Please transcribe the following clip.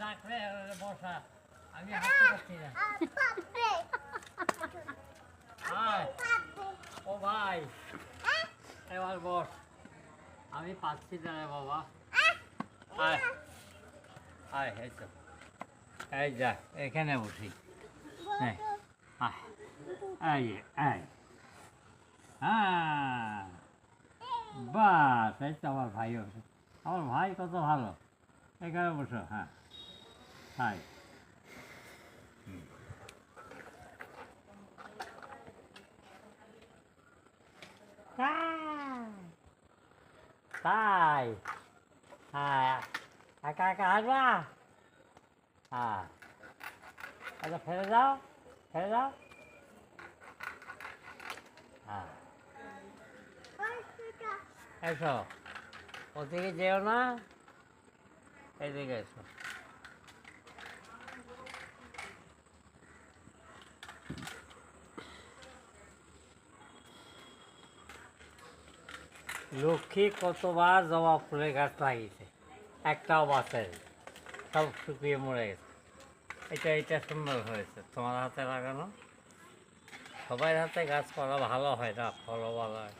ডাকলে বসা আমি হাঁটতে পারছি না। আয়, ও ভাই এবার বস, আমি পাচ্ছি না রে বাবা। আয় আয়, এই তো, এই যা এখানে বসি। হ্যাঁ আয়, এই আয়, হ্যাঁ বাস, এই তো আমার ভাই বসে। আমার ভাই কত ভালো, এখানে বসো। হ্যাঁ হাই, তাই হ্যাঁ, একা একা আসবা? হ্যাঁ, আচ্ছা ফেলে যাও, ফেলে যাও। হ্যাঁ এসো, ওদিকে যেও না, এদিকে এসো। লক্ষ্মী কতবার জবা ফুলের গাছ লাগিয়েছে, একটাও বাঁচে, সব শুকিয়ে মরে গেছে। এটা সুন্দর হয়েছে তোমার হাতে লাগানো। সবাই হাতে গাছ করা ভালো হয় না, ফলও ভালো হয়।